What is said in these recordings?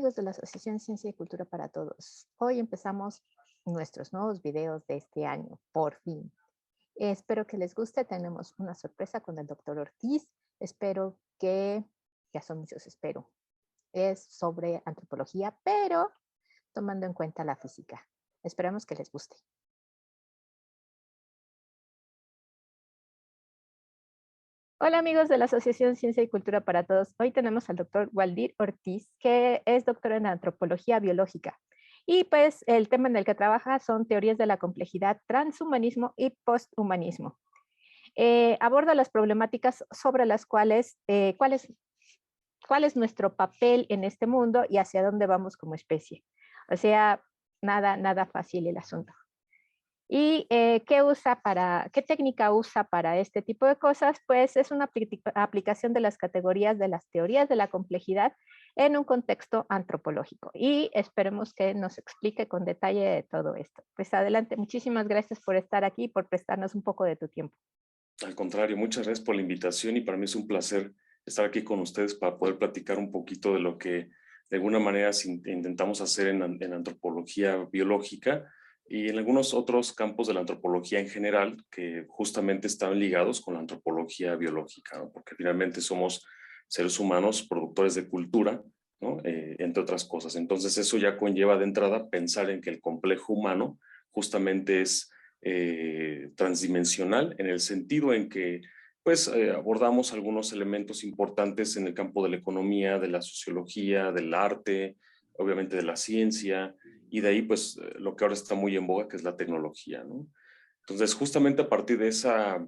amigos de la Asociación Ciencia y Cultura para Todos. Hoy empezamos nuestros nuevos videos de este año, por fin. Espero que les guste. Tenemos una sorpresa con el doctor Ortiz. Espero que, ya son muchos, espero. Es sobre antropología, pero tomando en cuenta la física. Esperamos que les guste. Hola amigos de la Asociación Ciencia y Cultura para Todos. Hoy tenemos al doctor Waldir Ortiz, que es doctor en antropología biológica. Y pues el tema en el que trabaja son teorías de la complejidad, transhumanismo y posthumanismo. Aborda las problemáticas sobre las cuales, cuál es nuestro papel en este mundo y hacia dónde vamos como especie. O sea, nada fácil el asunto. ¿Y qué técnica usa para este tipo de cosas? Pues es una aplicación de las categorías de las teorías de la complejidad en un contexto antropológico. Y esperemos que nos explique con detalle todo esto. Pues adelante, muchísimas gracias por estar aquí y por prestarnos un poco de tu tiempo. Al contrario, muchas gracias por la invitación y para mí es un placer estar aquí con ustedes para poder platicar un poquito de lo que de alguna manera intentamos hacer en antropología biológica y en algunos otros campos de la antropología en general que justamente están ligados con la antropología biológica, ¿no? Porque finalmente somos seres humanos productores de cultura, ¿no? Entre otras cosas. Entonces eso ya conlleva de entrada pensar en que el complejo humano justamente es transdimensional en el sentido en que pues abordamos algunos elementos importantes en el campo de la economía, de la sociología, del arte, obviamente de la ciencia, y de ahí pues lo que ahora está muy en boga, que es la tecnología, ¿no? Entonces, justamente a partir de esa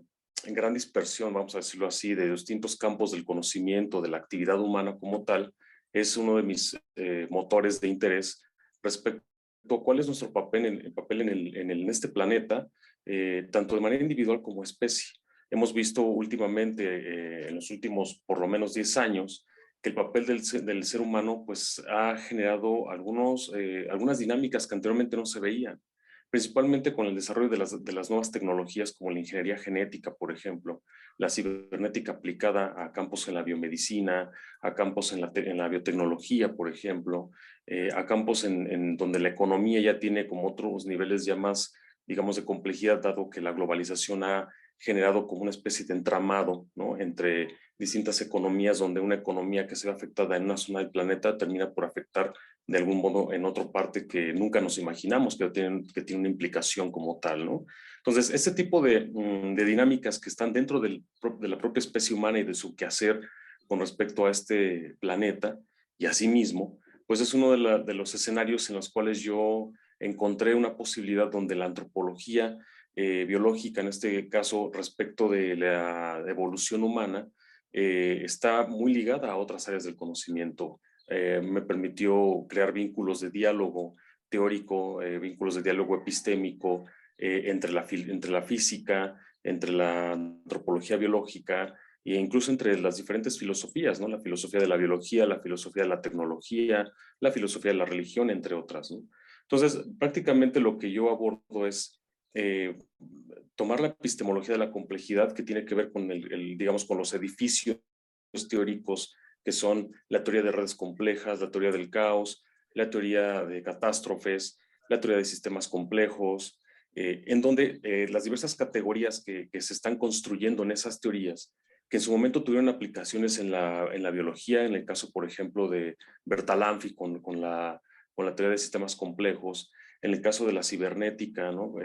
gran dispersión, vamos a decirlo así, de distintos campos del conocimiento, de la actividad humana como tal, es uno de mis motores de interés respecto a cuál es nuestro papel en este planeta, tanto de manera individual como especie. Hemos visto últimamente, en los últimos por lo menos 10 años, que el papel del ser humano pues, ha generado algunas dinámicas que anteriormente no se veían, principalmente con el desarrollo de las nuevas tecnologías como la ingeniería genética, por ejemplo, la cibernética aplicada a campos en la biomedicina, a campos en la biotecnología, por ejemplo, a campos en donde la economía ya tiene como otros niveles ya más, digamos, de complejidad, dado que la globalización ha generado como una especie de entramado, ¿no? Entre distintas economías, donde una economía que se ve afectada en una zona del planeta termina por afectar de algún modo en otra parte que nunca nos imaginamos, que tiene una implicación como tal, ¿no? Entonces, este tipo de dinámicas que están dentro de la propia especie humana y de su quehacer con respecto a este planeta y a sí mismo, pues es uno de los escenarios en los cuales yo encontré una posibilidad donde la antropología biológica, en este caso respecto de la evolución humana, está muy ligada a otras áreas del conocimiento. Me permitió crear vínculos de diálogo teórico, vínculos de diálogo epistémico entre la física, entre la antropología biológica e incluso entre las diferentes filosofías, ¿no? La filosofía de la biología, la filosofía de la tecnología, la filosofía de la religión, entre otras, ¿no? Entonces, prácticamente lo que yo abordo es tomar la epistemología de la complejidad que tiene que ver con digamos, con los edificios teóricos que son la teoría de redes complejas, la teoría del caos, la teoría de catástrofes, la teoría de sistemas complejos, en donde las diversas categorías que se están construyendo en esas teorías, que en su momento tuvieron aplicaciones en la biología, en el caso, por ejemplo, de Bertalanffy con la teoría de sistemas complejos, en el caso de la cibernética, ¿no?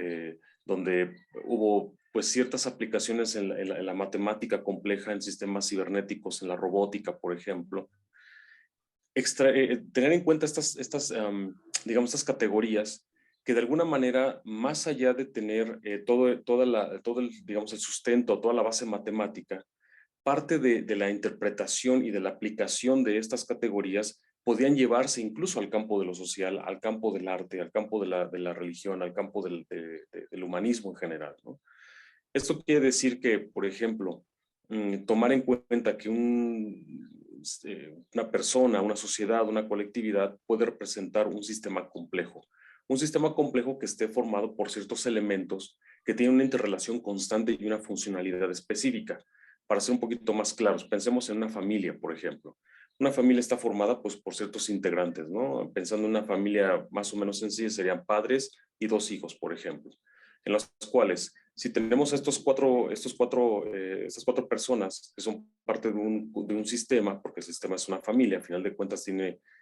Donde hubo pues ciertas aplicaciones en la matemática compleja, en sistemas cibernéticos, en la robótica, por ejemplo. Tener en cuenta digamos, estas categorías que de alguna manera, más allá de tener todo el, digamos, el sustento, toda la base matemática, parte de la interpretación y de la aplicación de estas categorías podían llevarse incluso al campo de lo social, al campo del arte, al campo de la religión, al campo del humanismo en general, ¿no? Esto quiere decir que, por ejemplo, tomar en cuenta que una persona, una sociedad, una colectividad puede representar un sistema complejo que esté formado por ciertos elementos que tienen una interrelación constante y una funcionalidad específica. Para ser un poquito más claros, pensemos en una familia, por ejemplo. Una familia está formada pues por ciertos integrantes, ¿no? Pensando en una familia más o menos sencilla, serían padres y dos hijos, por ejemplo, en los cuales si tenemos estas cuatro personas que son parte de un sistema, porque el sistema es una familia, al final de cuentas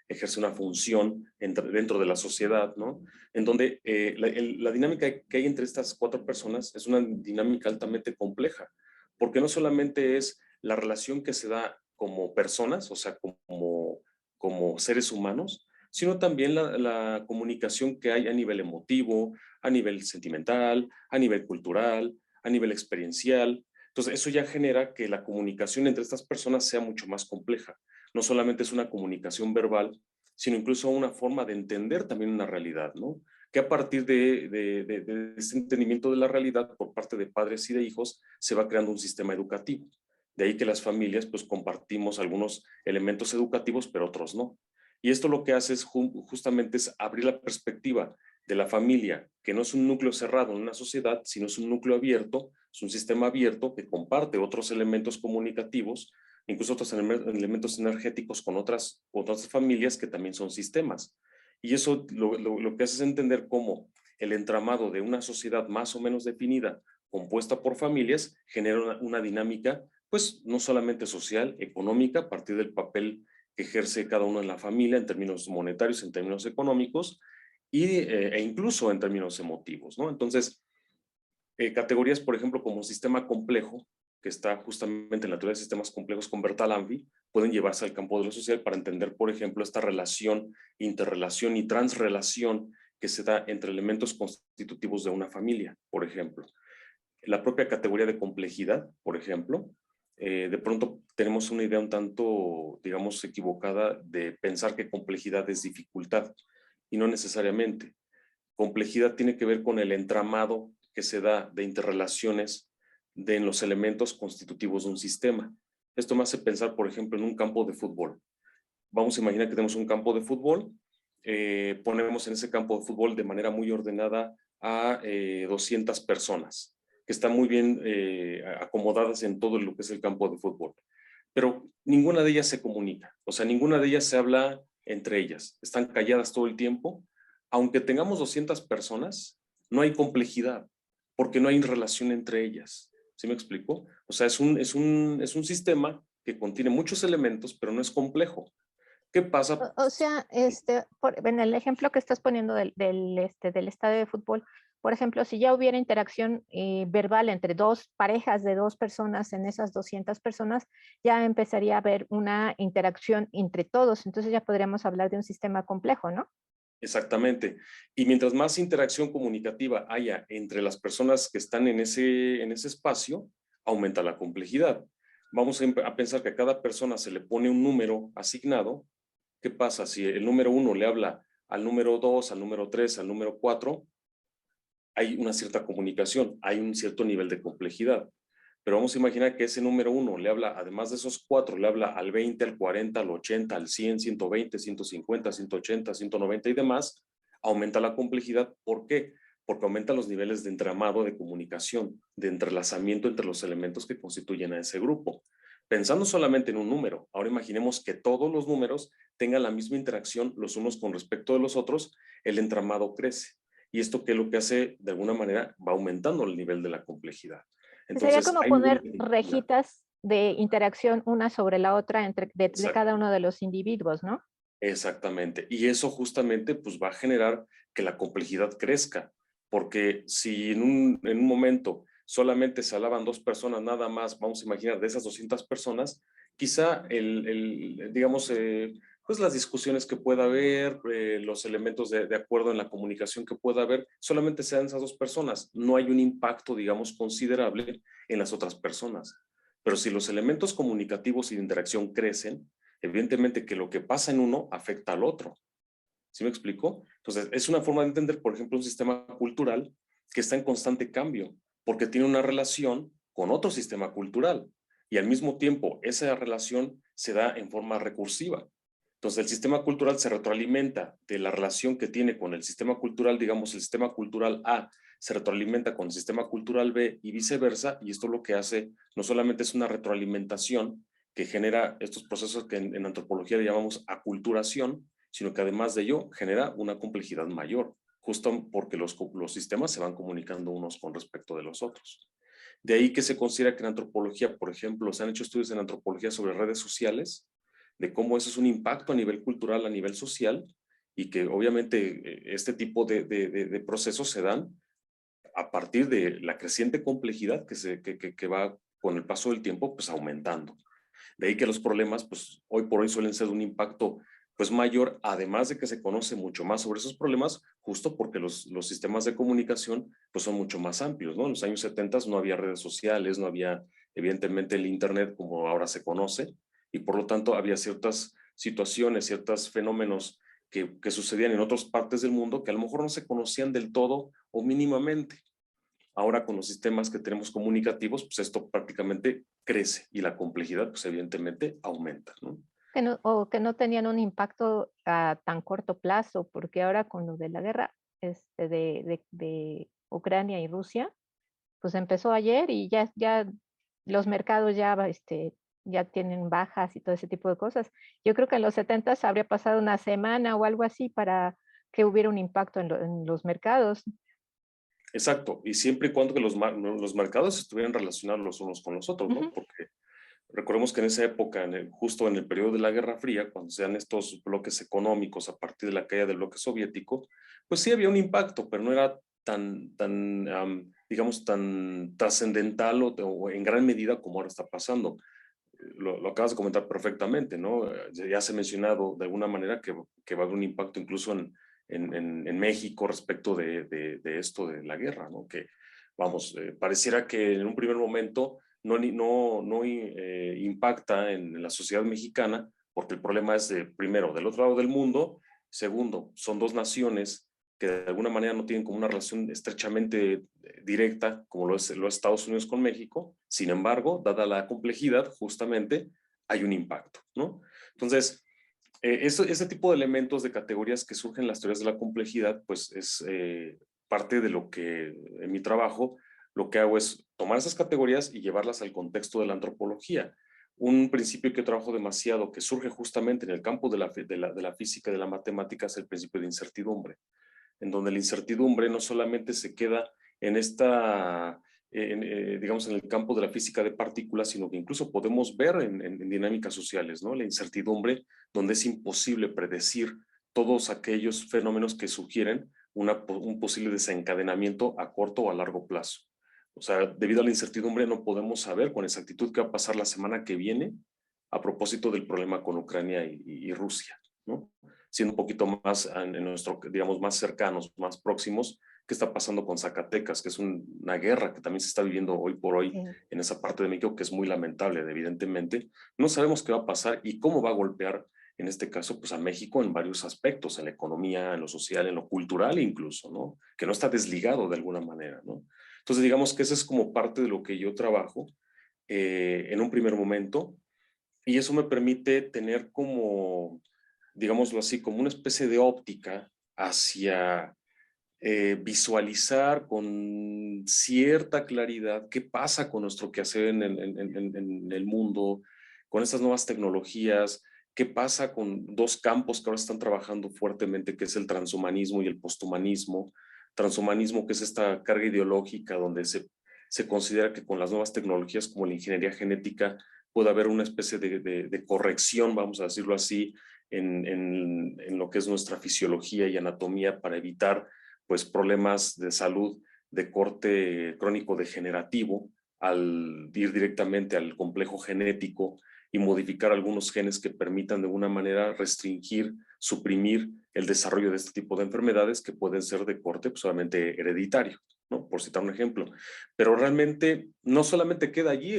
ejerce una función dentro de la sociedad, ¿no? En donde la dinámica que hay entre estas cuatro personas es una dinámica altamente compleja, porque no solamente es la relación que se da como personas, o sea, como seres humanos, sino también la comunicación que hay a nivel emotivo, a nivel sentimental, a nivel cultural, a nivel experiencial. Entonces, eso ya genera que la comunicación entre estas personas sea mucho más compleja. No solamente es una comunicación verbal, sino incluso una forma de entender también una realidad, ¿no? Que a partir de ese entendimiento de la realidad por parte de padres y de hijos se va creando un sistema educativo. De ahí que las familias pues compartimos algunos elementos educativos, pero otros no. Y esto lo que hace es justamente es abrir la perspectiva de la familia, que no es un núcleo cerrado en una sociedad, sino es un núcleo abierto, es un sistema abierto que comparte otros elementos comunicativos, incluso otros elementos energéticos con otras familias que también son sistemas. Y eso lo que hace es entender cómo el entramado de una sociedad más o menos definida, compuesta por familias, genera una dinámica, pues no solamente social, económica, a partir del papel que ejerce cada uno en la familia en términos monetarios, en términos económicos, e incluso en términos emotivos, ¿no? Entonces, categorías, por ejemplo, como sistema complejo, que está justamente en la teoría de sistemas complejos con Bertalanffy, pueden llevarse al campo de lo social para entender, por ejemplo, esta relación, interrelación y transrelación que se da entre elementos constitutivos de una familia, por ejemplo. La propia categoría de complejidad, por ejemplo, de pronto tenemos una idea un tanto, digamos, equivocada de pensar que complejidad es dificultad, y no necesariamente. Complejidad tiene que ver con el entramado que se da de interrelaciones en los elementos constitutivos de un sistema. Esto me hace pensar, por ejemplo, en un campo de fútbol. Vamos a imaginar que tenemos un campo de fútbol, ponemos en ese campo de fútbol de manera muy ordenada a 200 personas que están muy bien acomodadas en todo lo que es el campo de fútbol. Pero ninguna de ellas se comunica, o sea, ninguna de ellas se habla entre ellas, están calladas todo el tiempo. Aunque tengamos 200 personas, no hay complejidad, porque no hay relación entre ellas. ¿Sí me explico? O sea, es un sistema que contiene muchos elementos, pero no es complejo. ¿Qué pasa? O sea, en el ejemplo que estás poniendo del estadio de fútbol, por ejemplo, si ya hubiera interacción verbal entre dos parejas de dos personas en esas 200 personas, ya empezaría a haber una interacción entre todos. Entonces ya podríamos hablar de un sistema complejo, ¿no? Exactamente. Y mientras más interacción comunicativa haya entre las personas que están en ese espacio, aumenta la complejidad. Vamos a pensar que a cada persona se le pone un número asignado. ¿Qué pasa si el número 1 le habla al número 2, al número 3, al número 4? Hay una cierta comunicación, hay un cierto nivel de complejidad. Pero vamos a imaginar que ese número 1 le habla, además de esos 4, le habla al 20, al 40, al 80, al 100, 120, 150, 180, 190 y demás. Aumenta la complejidad. ¿Por qué? Porque aumenta los niveles de entramado, de comunicación, de entrelazamiento entre los elementos que constituyen a ese grupo. Pensando solamente en un número, ahora imaginemos que todos los números tengan la misma interacción los unos con respecto de los otros, el entramado crece. Y esto que lo que hace, de alguna manera, va aumentando el nivel de la complejidad. Sería Entonces, como hay niveles poner de complejidad. rejitas de interacción una sobre la otra de Exacto. cada uno de los individuos, ¿no? Exactamente. Y eso justamente pues va a generar que la complejidad crezca, porque si en un momento solamente se alaban dos personas nada más, vamos a imaginar de esas 200 personas, quizá digamos, pues las discusiones que pueda haber, los elementos de acuerdo en la comunicación que pueda haber, solamente sean esas dos personas. No hay un impacto, digamos, considerable en las otras personas. Pero si los elementos comunicativos y de interacción crecen, evidentemente que lo que pasa en uno afecta al otro. ¿Sí me explico? Entonces, es una forma de entender, por ejemplo, un sistema cultural que está en constante cambio, porque tiene una relación con otro sistema cultural y al mismo tiempo esa relación se da en forma recursiva. Entonces, el sistema cultural se retroalimenta de la relación que tiene con el sistema cultural, digamos, el sistema cultural A se retroalimenta con el sistema cultural B y viceversa, y esto lo que hace no solamente es una retroalimentación, que genera estos procesos que en antropología le llamamos aculturación, sino que además de ello genera una complejidad mayor, justo porque los sistemas se van comunicando unos con respecto de los otros. De ahí que se considera que en antropología, por ejemplo, se han hecho estudios en antropología sobre redes sociales, de cómo eso es un impacto a nivel cultural, a nivel social, y que obviamente este tipo de procesos se dan a partir de la creciente complejidad que va con el paso del tiempo pues aumentando. De ahí que los problemas pues hoy por hoy suelen ser de un impacto pues mayor, además de que se conoce mucho más sobre esos problemas, justo porque los sistemas de comunicación pues son mucho más amplios, ¿no? En los años 70 no había redes sociales, no había evidentemente el internet como ahora se conoce, y por lo tanto había ciertas situaciones, ciertos fenómenos que sucedían en otras partes del mundo que a lo mejor no se conocían del todo o mínimamente. Ahora con los sistemas que tenemos comunicativos, pues esto prácticamente crece y la complejidad, pues evidentemente aumenta, ¿no? O que no tenían un impacto a tan corto plazo, porque ahora con lo de la guerra de Ucrania y Rusia, pues empezó ayer y ya los mercados ya tienen bajas y todo ese tipo de cosas. Yo creo que en los 70 habría pasado una semana o algo así para que hubiera un impacto en los mercados. Exacto, y siempre y cuando que los mercados estuvieran relacionados los unos con los otros, ¿no? Ujú. Porque recordemos que en esa época, justo en el periodo de la Guerra Fría, cuando se dan estos bloques económicos a partir de la caída del bloque soviético, pues sí había un impacto, pero no era digamos, tan trascendental o en gran medida como ahora está pasando. Lo acabas de comentar perfectamente, ¿no? Ya se ha mencionado de alguna manera que va a haber un impacto incluso en México respecto de esto de la guerra, ¿no? Que, vamos, pareciera que en un primer momento no impacta en la sociedad mexicana, porque el problema es, primero, del otro lado del mundo, segundo, son dos naciones que de alguna manera no tienen como una relación estrechamente directa, como lo es Estados Unidos con México. Sin embargo, dada la complejidad, justamente hay un impacto, ¿no? Entonces, ese tipo de elementos, de categorías que surgen en las teorías de la complejidad, pues es parte de lo que en mi trabajo lo que hago es tomar esas categorías y llevarlas al contexto de la antropología. Un principio que trabajo demasiado, que surge justamente en el campo de la física y de la matemática, es el principio de incertidumbre, en donde la incertidumbre no solamente se queda en digamos, en el campo de la física de partículas, sino que incluso podemos ver en dinámicas sociales, ¿no? La incertidumbre, donde es imposible predecir todos aquellos fenómenos que sugieren un posible desencadenamiento a corto o a largo plazo. O sea, debido a la incertidumbre no podemos saber con exactitud qué va a pasar la semana que viene a propósito del problema con Ucrania y Rusia, ¿no? Siendo un poquito más en nuestro, digamos, más cercanos, más próximos, qué está pasando con Zacatecas, que es una guerra que también se está viviendo hoy por hoy Sí. en esa parte de México, que es muy lamentable, evidentemente. No sabemos qué va a pasar y cómo va a golpear, en este caso, pues a México en varios aspectos, en la economía, en lo social, en lo cultural incluso, ¿no? Que no está desligado de alguna manera, ¿no? Entonces, digamos que eso es como parte de lo que yo trabajo en un primer momento, y eso me permite tener como, digámoslo así, como una especie de óptica hacia visualizar con cierta claridad qué pasa con nuestro quehacer en el mundo, con estas nuevas tecnologías, qué pasa con dos campos que ahora están trabajando fuertemente, que es el transhumanismo y el posthumanismo. Transhumanismo, que es esta carga ideológica donde se considera que con las nuevas tecnologías como la ingeniería genética puede haber una especie de corrección, vamos a decirlo así, en lo que es nuestra fisiología y anatomía para evitar pues problemas de salud de corte crónico degenerativo al ir directamente al complejo genético y modificar algunos genes que permitan de alguna manera restringir, suprimir el desarrollo de este tipo de enfermedades que pueden ser de corte pues, solamente hereditario, ¿no? Por citar un ejemplo. Pero realmente no solamente queda allí,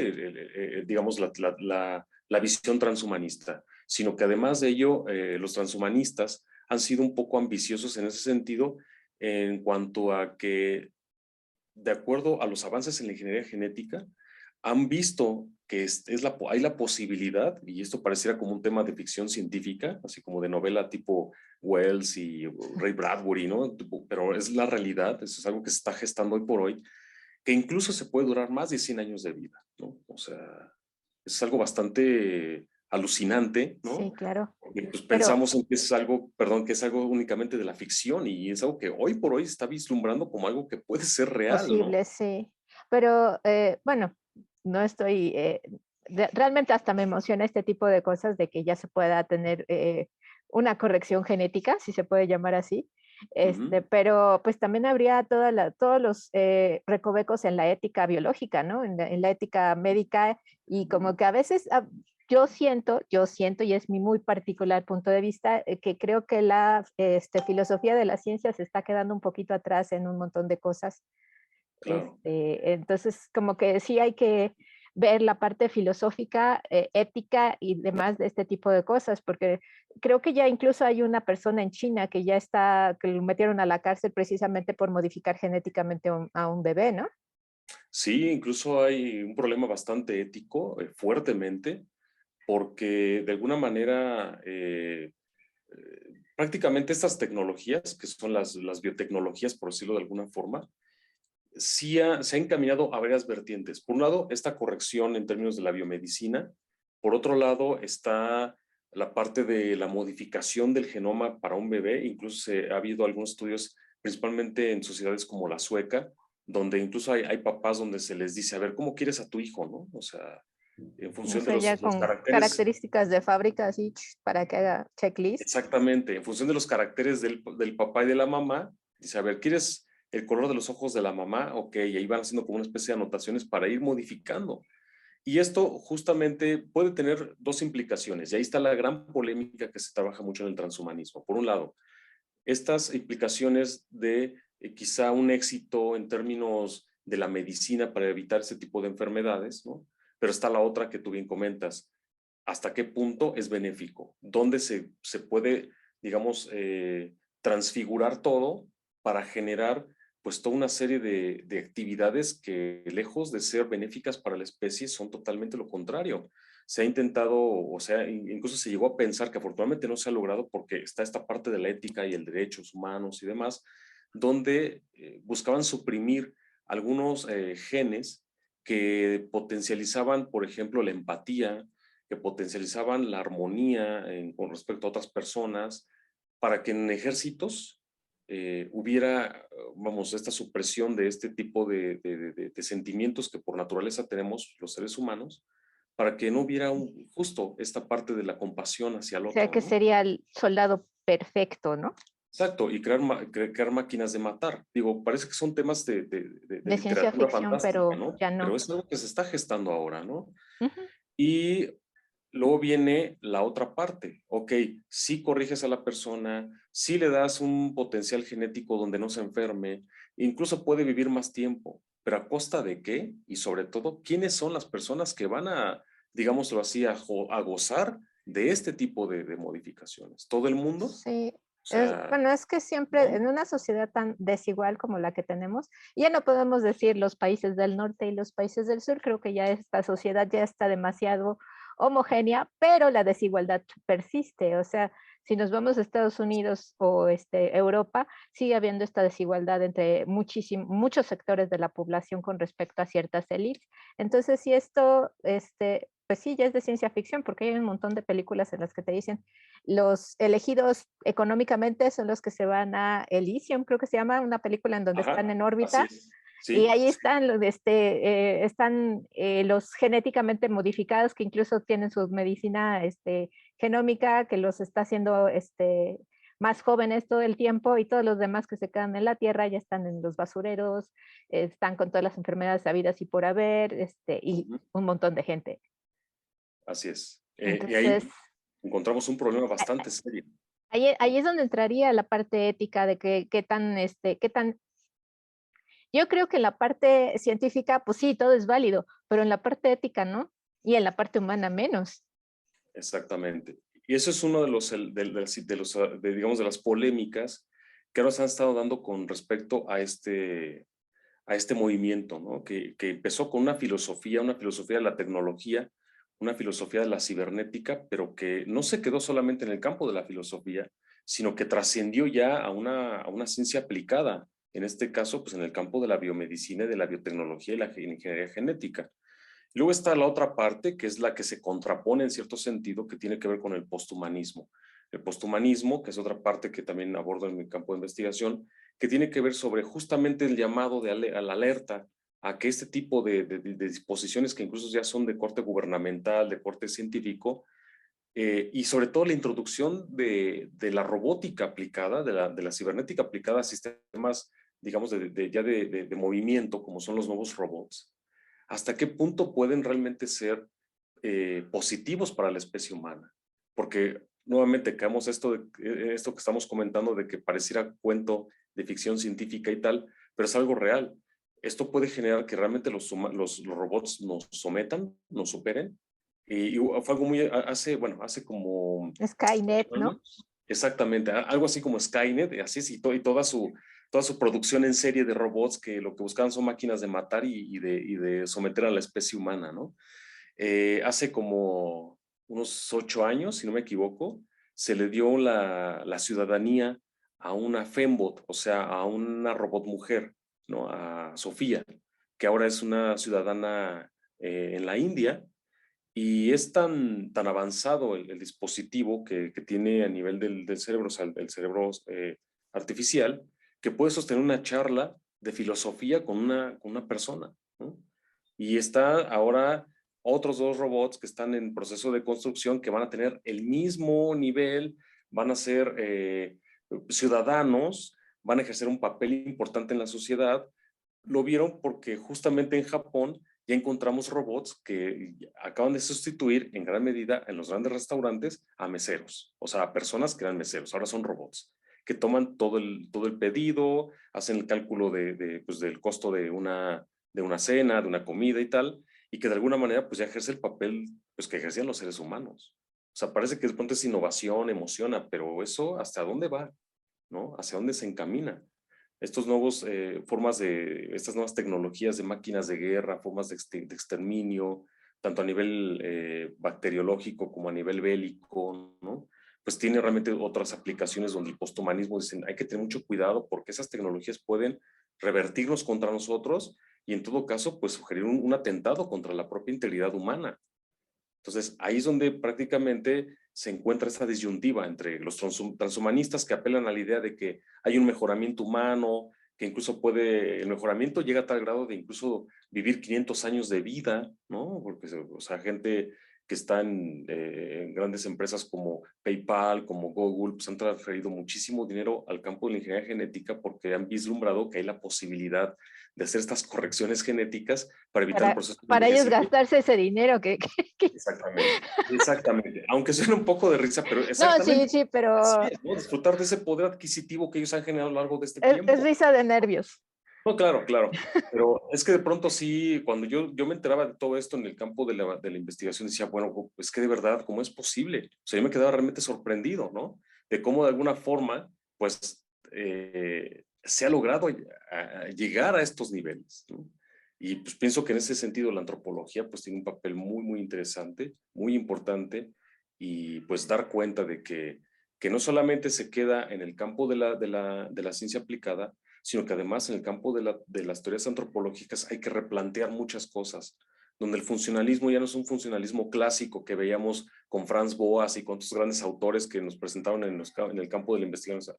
digamos, la visión transhumanista, sino que además de ello, los transhumanistas han sido un poco ambiciosos en ese sentido en cuanto a que, de acuerdo a los avances en la ingeniería genética, han visto que hay la posibilidad, y esto pareciera como un tema de ficción científica, así como de novela tipo Wells y Ray Bradbury, ¿no? Pero es la realidad, eso es algo que se está gestando hoy por hoy, que incluso se puede durar más de 100 años de vida, ¿no? O sea, es algo bastante alucinante, Sí, ¿no? claro. Porque pues Pero pensamos en que es algo, perdón, que es algo únicamente de la ficción y es algo que hoy por hoy se está vislumbrando como algo que puede ser real, ¿no? posible, sí. Pero bueno, no estoy, realmente hasta me emociona este tipo de cosas de que ya se pueda tener una corrección genética, si se puede llamar así. Ujú. Pero pues también habría todos los recovecos en la ética biológica, ¿no? En la ética médica y como que a veces yo siento, y es mi muy particular punto de vista, que creo que la filosofía de la ciencia se está quedando un poquito atrás en un montón de cosas. Claro. Entonces, como que sí hay que ver la parte filosófica, ética y demás de este tipo de cosas, porque creo que ya incluso hay una persona en China que ya está, que lo metieron a la cárcel precisamente por modificar genéticamente a un bebé, ¿no? Sí, incluso hay un problema bastante ético, fuertemente, porque de alguna manera prácticamente estas tecnologías, que son las biotecnologías, por decirlo de alguna forma, se ha encaminado a varias vertientes. Por un lado, esta corrección en términos de la biomedicina. Por otro lado, está la parte de la modificación del genoma para un bebé. Incluso ha habido algunos estudios, principalmente en sociedades como la sueca, donde incluso hay papás donde se les dice, a ver, ¿cómo quieres a tu hijo? ¿No? O sea, en No función de sé, ya los con caracteres. características de fábrica así para que haga checklist. Exactamente, en función de los caracteres del papá y de la mamá, dice, a ver, ¿quieres el color de los ojos de la mamá? Ok, y ahí van haciendo como una especie de anotaciones para ir modificando. Y esto justamente puede tener dos implicaciones, y ahí está la gran polémica que se trabaja mucho en el transhumanismo. Por un lado, estas implicaciones de quizá un éxito en términos de la medicina para evitar ese tipo de enfermedades, ¿no? Pero está la otra que tú bien comentas, hasta qué punto es benéfico, dónde se puede, digamos, transfigurar todo para generar pues toda una serie de actividades que lejos de ser benéficas para la especie son totalmente lo contrario. Se ha intentado, o sea, incluso se llegó a pensar que afortunadamente no se ha logrado porque está esta parte de la ética y el derechos humanos y demás, donde buscaban suprimir algunos genes que potencializaban, por ejemplo, la empatía, que potencializaban la armonía con respecto a otras personas, para que en ejércitos hubiera, vamos, esta supresión de este tipo de sentimientos que por naturaleza tenemos los seres humanos, para que no hubiera justo esta parte de la compasión hacia el O sea otro, que ¿no? sería el soldado perfecto, ¿no? Exacto, y crear máquinas de matar. Digo, parece que son temas de De ciencia literatura ficción, fantástica, pero ¿no? ya Pero no. es algo que se está gestando ahora, ¿no? Ujú. Y luego viene la otra parte. Ok, si corriges a la persona, si le das un potencial genético donde no se enferme, incluso puede vivir más tiempo, pero ¿a costa de qué? Y sobre todo, ¿quiénes son las personas que van a, digámoslo así, a gozar de este tipo de modificaciones? ¿Todo el mundo? O Sí, sea, bueno, es que siempre ¿no? en una sociedad tan desigual como la que tenemos, ya no podemos decir los países del norte y los países del sur, creo que ya esta sociedad ya está demasiado homogénea, pero la desigualdad persiste. O sea, si nos vamos a Estados Unidos o Europa, sigue habiendo esta desigualdad entre muchos sectores de la población con respecto a ciertas élites. Entonces, si esto, pues sí, ya es de ciencia ficción, porque hay un montón de películas en las que te dicen los elegidos económicamente son los que se van a Elysium, creo que se llama, una película en donde están Ajá, en así órbita, es. y Sí, ahí sí. están, los genéticamente modificados que incluso tienen su medicina genómica, que los está haciendo más jóvenes todo el tiempo, y todos los demás que se quedan en la Tierra ya están en los basureros, están con todas las enfermedades habidas y por haber, y Ujú, un montón de gente. así es. Y Entonces, ahí encontramos un problema bastante serio. ahí es donde entraría la parte ética de qué tan. Yo creo que en la parte científica, pues sí, todo es válido, pero en la parte ética no, y en la parte humana menos. Exactamente. Y eso es uno de los, digamos, de las polémicas que ahora se han estado dando con respecto a este movimiento, ¿no? Que empezó con una filosofía de la tecnología, una filosofía de la cibernética, pero que no se quedó solamente en el campo de la filosofía, sino que trascendió ya a una ciencia aplicada, en este caso, pues en el campo de la biomedicina y de la biotecnología y la ingeniería genética. Luego está la otra parte, que es la que se contrapone en cierto sentido, que tiene que ver con el posthumanismo. El posthumanismo, que es otra parte que también abordo en mi campo de investigación, que tiene que ver sobre justamente el llamado a la alerta a que este tipo de disposiciones que incluso ya son de corte gubernamental, de corte científico, y sobre todo la introducción de la robótica aplicada, de la cibernética aplicada a sistemas, digamos, de movimiento, como son los nuevos robots, hasta qué punto pueden realmente ser positivos para la especie humana. Porque nuevamente caemos esto que estamos comentando de que pareciera cuento de ficción científica y tal, pero es algo real. Esto puede generar que realmente los robots nos sometan, nos superen. Y fue algo muy, hace como Skynet, 8 ¿no? años. Exactamente, algo así como Skynet, así es, y toda su producción en serie de robots que lo que buscaban son máquinas de matar y de someter a la especie humana, ¿no? Hace como unos 8 años, si no me equivoco, se le dio la ciudadanía a una fembot, o sea, a una robot mujer, ¿no? A Sofía, que ahora es una ciudadana en la India y es tan avanzado el dispositivo que tiene a nivel del cerebro, o sea, el cerebro artificial, que puede sostener una charla de filosofía con una persona, ¿no? Y está ahora otros 2 robots que están en proceso de construcción que van a tener el mismo nivel, van a ser ciudadanos, van a ejercer un papel importante en la sociedad. Lo vieron porque justamente en Japón ya encontramos robots que acaban de sustituir en gran medida en los grandes restaurantes a meseros, o sea, a personas que eran meseros, ahora son robots que toman todo el pedido, hacen el cálculo pues, del costo de una cena, de una comida y tal, y que de alguna manera pues ya ejerce el papel pues, que ejercían los seres humanos. O sea, parece que de pronto es innovación, emociona, pero eso ¿hasta dónde va? ¿No? ¿Hacia dónde se encamina? Estos nuevos estas nuevas tecnologías de máquinas de guerra, formas de exterminio, tanto a nivel bacteriológico como a nivel bélico, ¿no? Pues tiene realmente otras aplicaciones donde el posthumanismo dicen hay que tener mucho cuidado porque esas tecnologías pueden revertirnos contra nosotros y en todo caso pues sugerir un atentado contra la propia integridad humana. Entonces, ahí es donde prácticamente se encuentra esta disyuntiva entre los transhumanistas que apelan a la idea de que hay un mejoramiento humano, que incluso el mejoramiento llega a tal grado de incluso vivir 500 años de vida, ¿no? Porque, o sea, gente que está en grandes empresas como PayPal, como Google, pues han transferido muchísimo dinero al campo de la ingeniería genética porque han vislumbrado que hay la posibilidad de hacer estas correcciones genéticas para evitar el proceso de Para ellos envejecimiento. gastarse ese dinero Exactamente, exactamente. Aunque suene un poco de risa, pero No, sí, exactamente. sí, Así pero es, ¿no? Disfrutar de ese poder adquisitivo que ellos han generado a lo largo de este es tiempo. risa de nervios. No, claro, claro. Pero es que de pronto sí, cuando yo me enteraba de todo esto en el campo de la investigación, decía, bueno, es que de verdad, ¿cómo es posible? O sea, yo me quedaba realmente sorprendido, ¿no? De cómo de alguna forma, pues, se ha logrado llegar a estos niveles, ¿no? Y pues pienso que en ese sentido la antropología pues tiene un papel muy, muy interesante, muy importante, y pues dar cuenta de que no solamente se queda en el campo de la ciencia aplicada, sino que además en el campo de las teorías antropológicas hay que replantear muchas cosas, donde el funcionalismo ya no es un funcionalismo clásico que veíamos con Franz Boas y con otros grandes autores que nos presentaron en el campo de la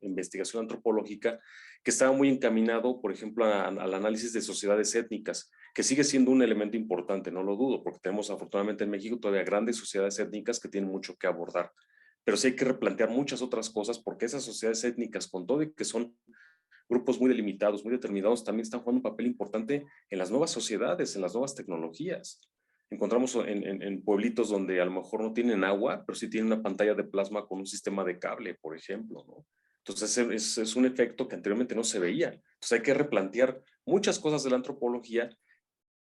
investigación antropológica, que estaba muy encaminado, por ejemplo, al análisis de sociedades étnicas, que sigue siendo un elemento importante, no lo dudo, porque tenemos afortunadamente en México todavía grandes sociedades étnicas que tienen mucho que abordar, pero sí hay que replantear muchas otras cosas porque esas sociedades étnicas, con todo y que son grupos muy delimitados, muy determinados, también están jugando un papel importante en las nuevas sociedades, en las nuevas tecnologías. Encontramos en pueblitos donde a lo mejor no tienen agua, pero sí tienen una pantalla de plasma con un sistema de cable, por ejemplo, ¿no? Entonces es un efecto que anteriormente no se veía. Entonces hay que replantear muchas cosas de la antropología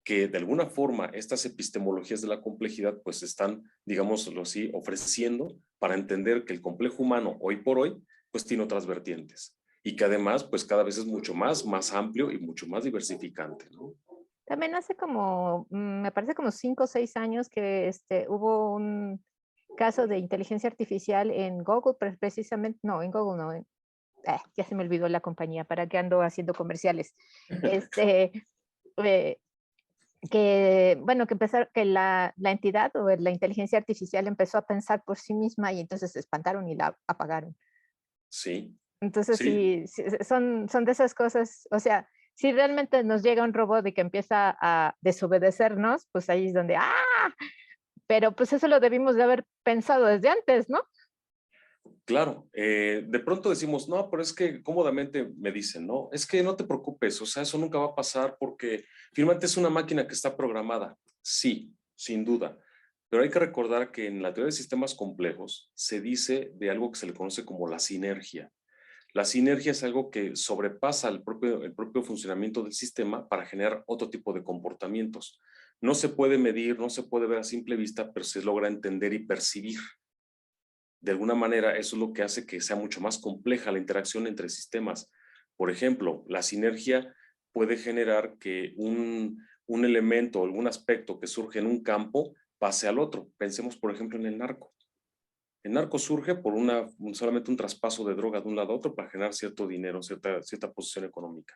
que de alguna forma estas epistemologías de la complejidad pues están, digámoslo así, ofreciendo para entender que el complejo humano hoy por hoy pues tiene otras vertientes y que además pues cada vez es mucho más amplio y mucho más diversificante, ¿no? También hace como, me parece como 5 o 6 años que hubo un caso de inteligencia artificial en Google, pero precisamente, no, en Google no, ya se me olvidó la compañía, para qué ando haciendo comerciales. Este, eh, bueno, que la entidad o la inteligencia artificial empezó a pensar por sí misma y entonces se espantaron y la apagaron. Sí, Entonces, sí, sí, sí, son de esas cosas, o sea, si realmente nos llega un robot y que empieza a desobedecernos, pues ahí es donde, ¡ah! Pero pues eso lo debimos de haber pensado desde antes, ¿no? claro. De pronto decimos, no, pero es que cómodamente me dicen, no, es que no te preocupes, o sea, eso nunca va a pasar porque finalmente es una máquina que está programada. Sí, sin duda. Pero hay que recordar que en la teoría de sistemas complejos se dice de algo que se le conoce como la sinergia. La sinergia es algo que sobrepasa el propio funcionamiento del sistema para generar otro tipo de comportamientos. No se puede medir, no se puede ver a simple vista, pero se logra entender y percibir. De alguna manera, eso es lo que hace que sea mucho más compleja la interacción entre sistemas. Por ejemplo, la sinergia puede generar que un elemento o algún aspecto que surge en un campo pase al otro. Pensemos, por ejemplo, en el narco. El narco surge por solamente un traspaso de droga de un lado a otro para generar cierto dinero, cierta posición económica.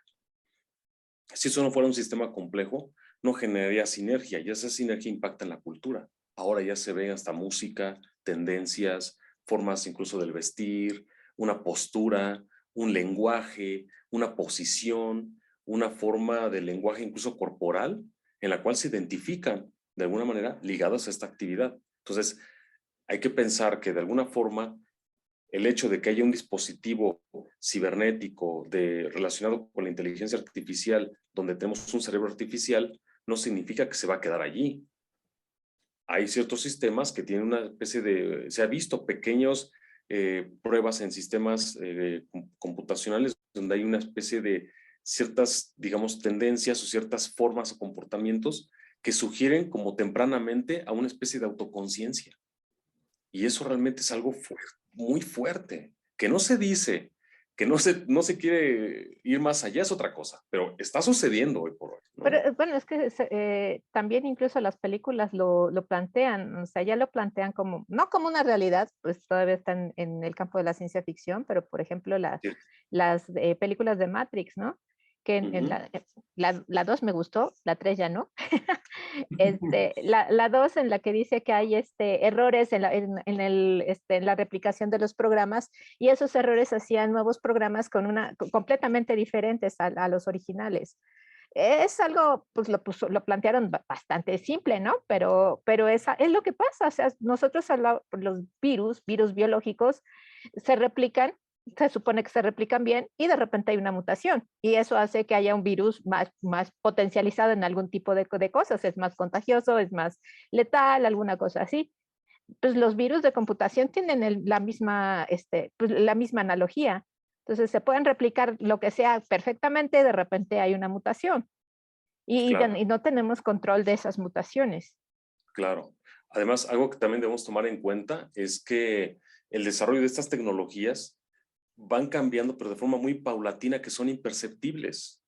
Si eso no fuera un sistema complejo, no generaría sinergia y esa sinergia impacta en la cultura. Ahora ya se ven hasta música, tendencias, formas incluso del vestir, una postura, un lenguaje, una posición, una forma de lenguaje incluso corporal en la cual se identifican de alguna manera ligados a esta actividad. Entonces, hay que pensar que de alguna forma el hecho de que haya un dispositivo cibernético relacionado con la inteligencia artificial, donde tenemos un cerebro artificial, no significa que se va a quedar allí. Hay ciertos sistemas que tienen una especie se ha visto pequeños pruebas en sistemas computacionales donde hay una especie de ciertas, digamos, tendencias o ciertas formas o comportamientos que sugieren como tempranamente a una especie de autoconciencia. Y eso realmente es algo muy fuerte, que no se dice, que no se quiere ir más allá, es otra cosa, pero está sucediendo hoy por hoy, Pero ¿no? bueno, es que también incluso las películas lo plantean, o sea, ya lo plantean como, no como una realidad, pues todavía están en el campo de la ciencia ficción, pero por ejemplo Sí. las películas de Matrix, ¿no? Que en Ujú. la 2 me gustó, la 3 ya no. La 2 en la que dice que hay errores en la replicación de los programas y esos errores hacían nuevos programas completamente diferentes a los originales. Es algo, lo plantearon bastante simple, ¿no? Pero es lo que pasa, o sea, nosotros los virus biológicos se replican, se supone que se replican bien y de repente hay una mutación y eso hace que haya un virus más potencializado en algún tipo de cosas, es más contagioso, es más letal, alguna cosa así. Pues los virus de computación tienen la misma analogía. Entonces se pueden replicar lo que sea perfectamente, de repente hay una mutación Claro, y no tenemos control de esas mutaciones. claro. Además, algo que también debemos tomar en cuenta es que el desarrollo de estas tecnologías van cambiando, pero de forma muy paulatina, que son imperceptibles.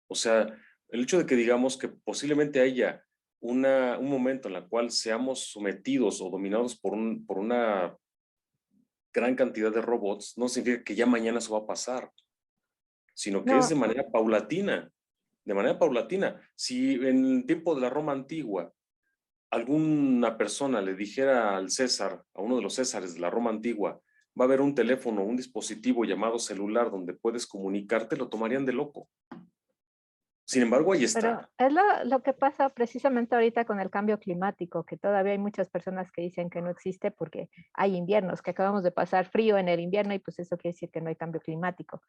O sea, el hecho de que digamos que posiblemente haya un momento en el cual seamos sometidos o dominados por una gran cantidad de robots, no significa que ya mañana eso va a pasar, sino que es No, de manera paulatina, de manera paulatina. Si en el tiempo de la Roma antigua alguna persona le dijera al César, a uno de los Césares de la Roma antigua, va a haber un teléfono, un dispositivo llamado celular donde puedes comunicarte, lo tomarían de loco. Sin embargo, ahí pero está. es lo que pasa precisamente ahorita con el cambio climático, que todavía hay muchas personas que dicen que no existe porque hay inviernos, que acabamos de pasar frío en el invierno y pues eso quiere decir que no hay cambio climático.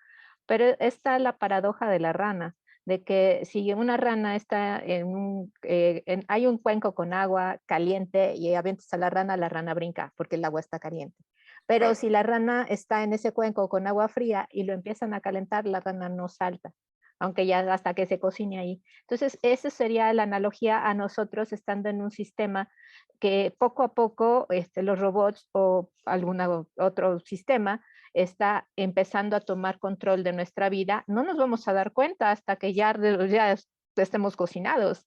Pero está la paradoja de la rana, de que si una rana está hay un cuenco con agua caliente y avientas a la rana brinca porque el agua está caliente. Pero Claro, si la rana está en ese cuenco con agua fría y lo empiezan a calentar, la rana no salta, aunque ya hasta que se cocine ahí. Entonces, esa sería la analogía a nosotros estando en un sistema que poco a poco los robots o algún otro sistema está empezando a tomar control de nuestra vida. No nos vamos a dar cuenta hasta que ya estemos cocinados.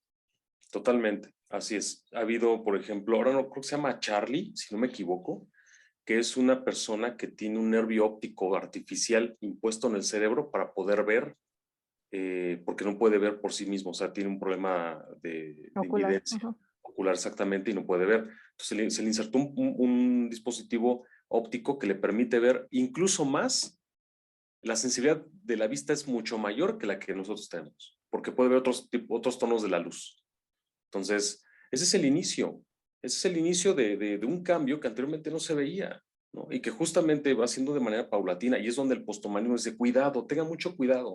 totalmente. Así es. Ha habido, por ejemplo, ahora no creo que se llama Charlie, si no me equivoco, que es una persona que tiene un nervio óptico artificial impuesto en el cerebro para poder ver. porque no puede ver por sí mismo, o sea, tiene un problema de Ocular. invidencia ocular exactamente y no puede ver. Entonces se le insertó un dispositivo óptico que le permite ver incluso más. La sensibilidad de la vista es mucho mayor que la que nosotros tenemos, porque puede ver otros tonos de la luz. Entonces, ese es el inicio de un cambio que anteriormente no se veía, ¿no? Y que justamente va haciendo de manera paulatina, y es donde el posthumanismo dice, cuidado, tenga mucho cuidado,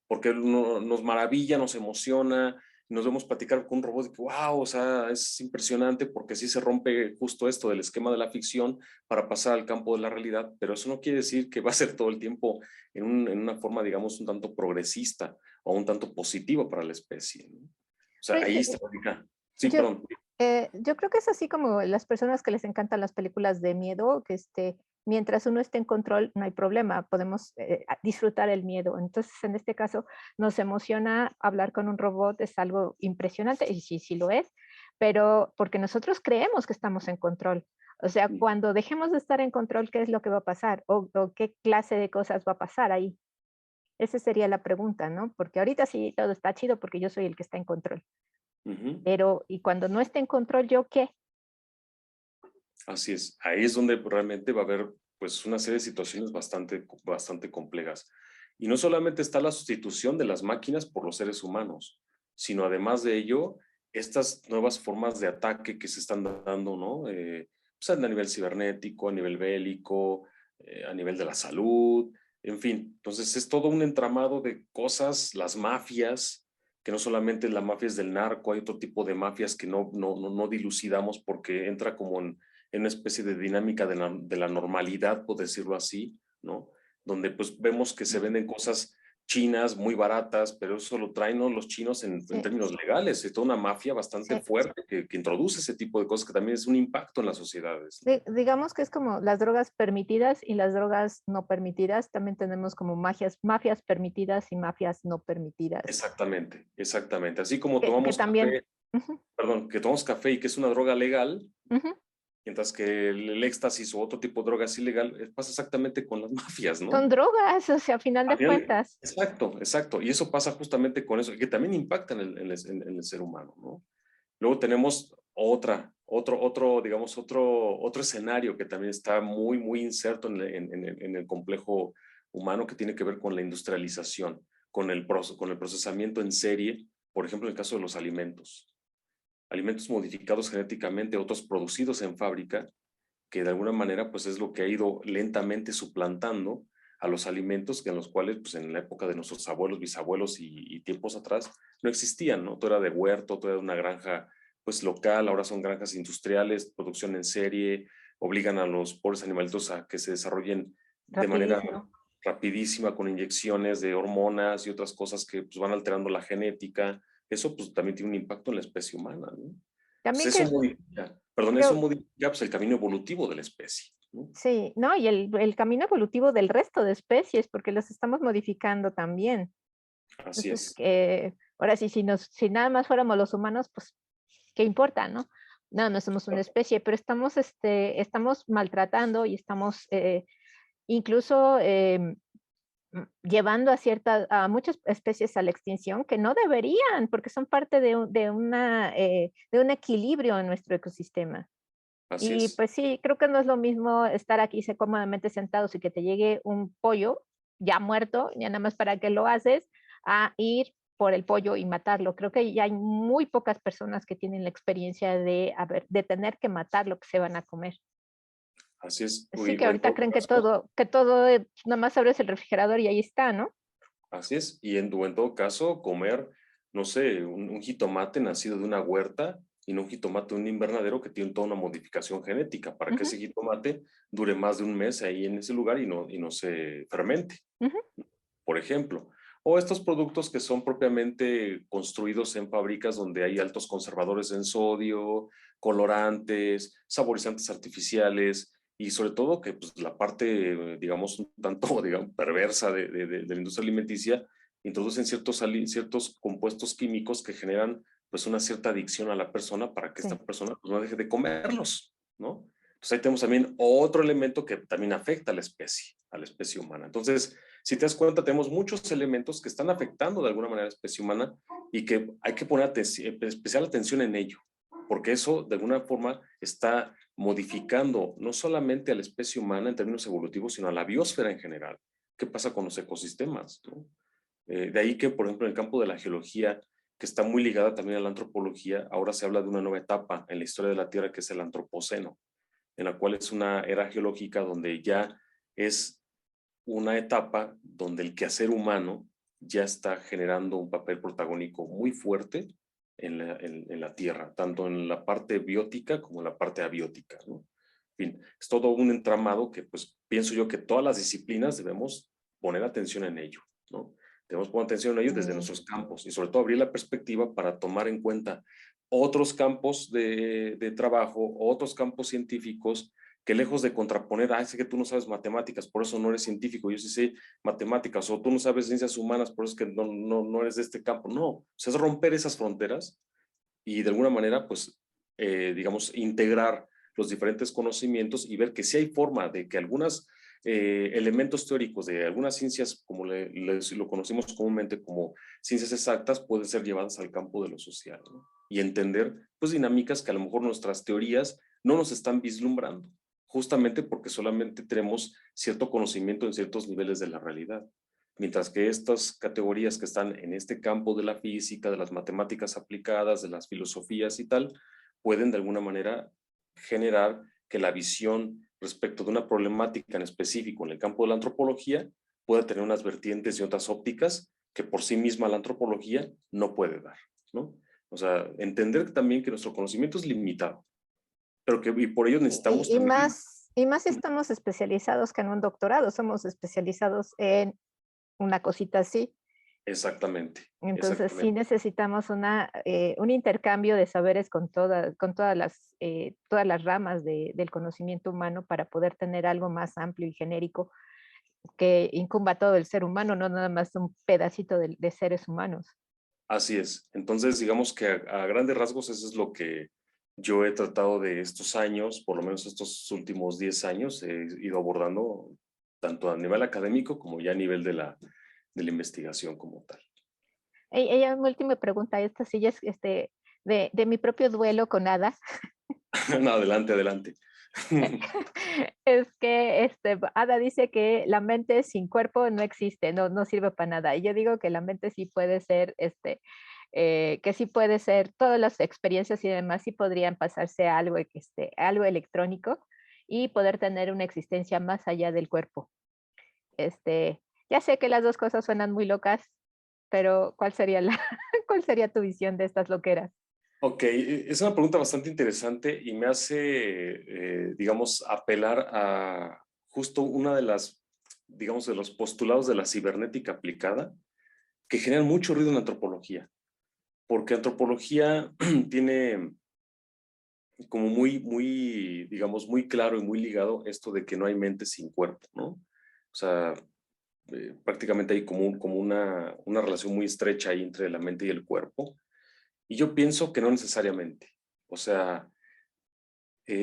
porque nos maravilla, nos emociona, nos vemos platicar con un robot y que, wow, o sea, es impresionante porque así se rompe justo esto del esquema de la ficción para pasar al campo de la realidad, pero eso no quiere decir que va a ser todo el tiempo en una forma, digamos, un tanto progresista o un tanto positiva para la especie, ¿no? O sea, Pues, ahí está. Sí, yo, perdón. yo creo que es así como las personas que les encantan las películas de miedo, que mientras uno esté en control, no hay problema, podemos disfrutar el miedo. Entonces, en este caso, nos emociona hablar con un robot, es algo impresionante, y sí, sí lo es, pero porque nosotros creemos que estamos en control. O sea, cuando dejemos de estar en control, ¿qué es lo que va a pasar? O qué clase de cosas va a pasar ahí? Esa sería la pregunta, ¿no? Porque ahorita sí todo está chido porque yo soy el que está en control. Ujú. Pero, ¿y cuando no esté en control, yo qué? Así es. Ahí es donde realmente va a haber pues una serie de situaciones bastante complejas. Y no solamente está la sustitución de las máquinas por los seres humanos, sino además de ello, estas nuevas formas de ataque que se están dando, ¿no? Pues a nivel cibernético, a nivel bélico, a nivel de la salud, en fin. Entonces es todo un entramado de cosas, las mafias, que no solamente la mafia es del narco, hay otro tipo de mafias que no dilucidamos porque entra como en una especie de dinámica de la normalidad, por decirlo así, ¿no? Donde pues vemos que se venden cosas chinas muy baratas, pero eso lo traen, ¿no?, los chinos en Sí, términos legales. Es toda una mafia bastante sí. fuerte que introduce ese tipo de cosas que también es un impacto en las sociedades, ¿no? Digamos que es como las drogas permitidas y las drogas no permitidas. También tenemos como mafias permitidas y mafias no permitidas. Exactamente, exactamente. Así como Que tomamos también, café, ujú, perdón, que tomamos café y que es una droga legal, ujú, mientras que el éxtasis o otro tipo de droga es ilegal, pasa exactamente con las mafias, ¿no? son drogas, o sea, a final Al de final, cuentas. exacto, exacto. Y eso pasa justamente con eso, que también impacta en el ser humano, ¿no? Luego tenemos digamos, otro escenario que también está muy inserto en el complejo humano que tiene que ver con la industrialización, con el procesamiento en serie, por ejemplo, en el caso de los alimentos. Alimentos modificados genéticamente, otros producidos en fábrica, que de alguna manera pues es lo que ha ido lentamente suplantando a los alimentos que en los cuales pues en la época de nuestros abuelos, bisabuelos y tiempos atrás no existían, ¿no? Todo era de huerto, todo era de una granja pues local, ahora son granjas industriales, producción en serie, obligan a los pobres animalitos a que se desarrollen de manera Rapidísimo. rapidísima con inyecciones de hormonas y otras cosas que pues van alterando la genética. Eso pues también tiene un impacto en la especie humana, ¿no? También Entonces eso creo, modifica pues, el camino evolutivo de la especie, ¿no? sí, no, y el camino evolutivo del resto de especies, porque los estamos modificando también. Así Entonces, es. ahora sí, si nada más fuéramos los humanos, pues, ¿qué importa, no? No, no somos una especie, pero estamos maltratando y estamos incluso llevando a muchas especies a la extinción que no deberían, porque son parte de un equilibrio en nuestro ecosistema. Así Y es. pues sí, creo que no es lo mismo estar aquí cómodamente sentados y que te llegue un pollo ya muerto, ya nada más para que lo haces, a ir por el pollo y matarlo. Creo que ya hay muy pocas personas que tienen la experiencia de tener que matar lo que se van a comer. Así es. Sí que O en ahorita todo creen caso, que todo nada más abres el refrigerador y ahí está, ¿no? así es. O en todo caso, comer, no sé, un jitomate nacido de una huerta y no un jitomate de un invernadero que tiene toda una modificación genética para que Ujú, ese jitomate dure más de un mes ahí en ese lugar y no se fermente, ujú. por ejemplo. O estos productos que son propiamente construidos en fábricas donde hay altos conservadores en sodio, colorantes, saborizantes artificiales y sobre todo que pues, la parte, digamos, un tanto digamos, perversa de la industria alimenticia introducen ciertos compuestos químicos que generan pues una cierta adicción a la persona para que esta Sí. persona pues, no deje de comerlos, ¿no? Entonces ahí tenemos también otro elemento que también afecta a la especie humana. Entonces, si te das cuenta, tenemos muchos elementos que están afectando de alguna manera a la especie humana y que hay que poner especial atención en ello, porque eso de alguna forma está modificando no solamente a la especie humana en términos evolutivos, sino a la biosfera en general. ¿Qué pasa con los ecosistemas, ¿no? De ahí que, por ejemplo, en el campo de la geología, que está muy ligada también a la antropología, ahora se habla de una nueva etapa en la historia de la Tierra, que es el antropoceno, en la cual es una era geológica donde ya es una etapa donde el quehacer humano ya está generando un papel protagónico muy fuerte en la Tierra, tanto en la parte biótica como en la parte abiótica, ¿no? En fin, es todo un entramado que pues pienso yo que todas las disciplinas debemos poner atención en ello, ¿no? Debemos poner atención en ello desde nuestros campos y sobre todo abrir la perspectiva para tomar en cuenta otros campos de trabajo, otros campos científicos que lejos de contraponer, sé que tú no sabes matemáticas, por eso no eres científico, yo sí sé matemáticas, o tú no sabes ciencias humanas, por eso es que no eres de este campo. No, o sea, es romper esas fronteras y de alguna manera, pues, digamos, integrar los diferentes conocimientos y ver que sí hay forma de que algunos elementos teóricos de algunas ciencias, como lo conocemos comúnmente como ciencias exactas, pueden ser llevadas al campo de lo social, ¿no? Y entender, pues, dinámicas que a lo mejor nuestras teorías no nos están vislumbrando, justamente porque solamente tenemos cierto conocimiento en ciertos niveles de la realidad. Mientras que estas categorías que están en este campo de la física, de las matemáticas aplicadas, de las filosofías y tal, pueden de alguna manera generar que la visión respecto de una problemática en específico en el campo de la antropología pueda tener unas vertientes y otras ópticas que por sí misma la antropología no puede dar, ¿no? O sea, entender también que nuestro conocimiento es limitado, pero que y por ello necesitamos también. Y más si estamos especializados que en un doctorado, somos especializados en una cosita así. Exactamente, Entonces, sí exactamente. necesitamos un intercambio de saberes con todas las ramas del conocimiento humano para poder tener algo más amplio y genérico que incumba a todo el ser humano, no nada más un pedacito de seres humanos. Así es. Entonces, digamos que a grandes rasgos eso es lo que yo he tratado de estos años, por lo menos estos últimos 10 años, he ido abordando tanto a nivel académico como ya a nivel de la investigación como tal. Ella, mi última pregunta, esta sí ya es de mi propio duelo con Ada. No, adelante, adelante. Es que Ada dice que la mente sin cuerpo no existe, no sirve para nada. Y yo digo que la mente sí puede ser, que sí puede ser, todas las experiencias y demás sí podrían pasarse a algo, algo electrónico y poder tener una existencia más allá del cuerpo. Ya sé que las dos cosas suenan muy locas, pero ¿cuál sería cuál sería tu visión de estas loqueras? Ok, es una pregunta bastante interesante y me hace, digamos, apelar a justo una de las, digamos, de los postulados de la cibernética aplicada que generan mucho ruido en la antropología, porque antropología tiene como muy, digamos, muy claro y muy ligado esto de que no hay mente sin cuerpo, ¿no? O sea, prácticamente hay como una relación muy estrecha ahí entre la mente y el cuerpo. Y yo pienso que no necesariamente. O sea,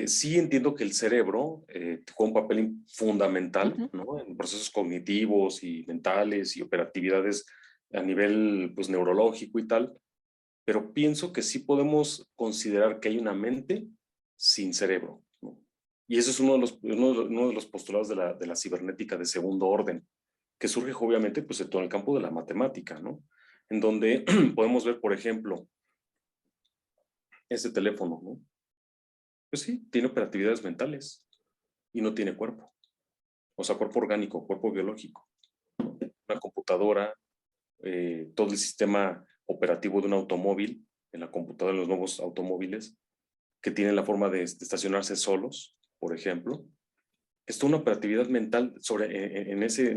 sí entiendo que el cerebro juega un papel fundamental, Ujú. ¿no? En procesos cognitivos y mentales y operatividades a nivel, pues, neurológico y tal, pero pienso que sí podemos considerar que hay una mente sin cerebro, ¿no? Y eso es uno de los postulados de la cibernética de segundo orden, que surge obviamente pues, en todo el campo de la matemática, ¿no? En donde podemos ver, por ejemplo, este teléfono, ¿no? Pues sí, tiene operatividades mentales y no tiene cuerpo, o sea, cuerpo orgánico, cuerpo biológico. Una computadora, todo el sistema operativo de un automóvil, en la computadora de los nuevos automóviles, que tienen la forma de estacionarse solos, por ejemplo. Es toda una operatividad mental en ese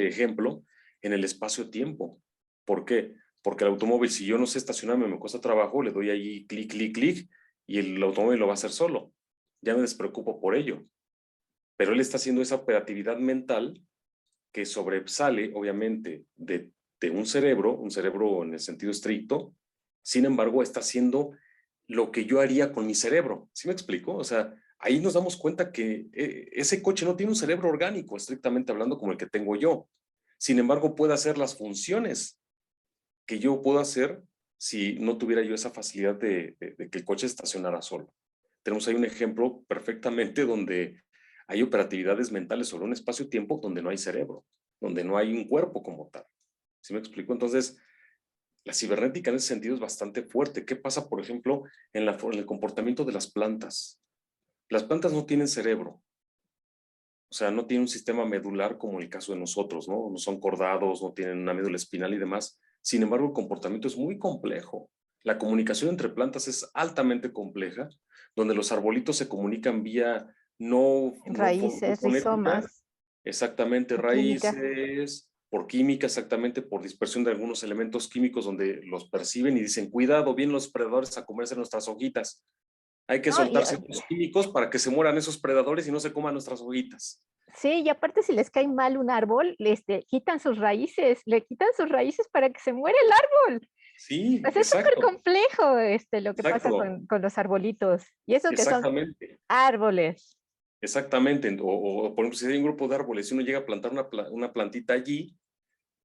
ejemplo, en el espacio-tiempo. ¿Por qué? Porque el automóvil, si yo no sé estacionarme, me cuesta trabajo, le doy ahí clic, clic, clic, y el automóvil lo va a hacer solo. Ya me despreocupo por ello. Pero él está haciendo esa operatividad mental que sobresale, obviamente, de un cerebro en el sentido estricto. Sin embargo, está haciendo lo que yo haría con mi cerebro. ¿Sí me explico? O sea, ahí nos damos cuenta que ese coche no tiene un cerebro orgánico, estrictamente hablando, como el que tengo yo. Sin embargo, puede hacer las funciones que yo puedo hacer si no tuviera yo esa facilidad de que el coche estacionara solo. Tenemos ahí un ejemplo perfectamente donde hay operatividades mentales sobre un espacio-tiempo donde no hay cerebro, donde no hay un cuerpo como tal. ¿Sí me explico? Entonces, la cibernética en ese sentido es bastante fuerte. ¿Qué pasa, por ejemplo, en el comportamiento de las plantas? Las plantas no tienen cerebro, o sea, no tienen un sistema medular como en el caso de nosotros, ¿no? No son cordados, no tienen una médula espinal y demás. Sin embargo, el comportamiento es muy complejo. La comunicación entre plantas es altamente compleja, donde los arbolitos se comunican vía no Raíces, fonética, rizomas, exactamente por química. raíces, por química, exactamente por dispersión de algunos elementos químicos donde los perciben y dicen, cuidado, vienen los predadores a comerse nuestras hojitas. Hay que No, soltar ciertos químicos para que se mueran esos predadores y no se coman nuestras hojitas. sí, y aparte si les cae mal un árbol, quitan sus raíces, le quitan sus raíces para que se muera el árbol. Sí, Pues es súper exacto, complejo lo que pasa exacto, con los arbolitos. Y eso que son exactamente, árboles. exactamente. Por ejemplo, si hay un grupo de árboles y uno llega a plantar una plantita allí,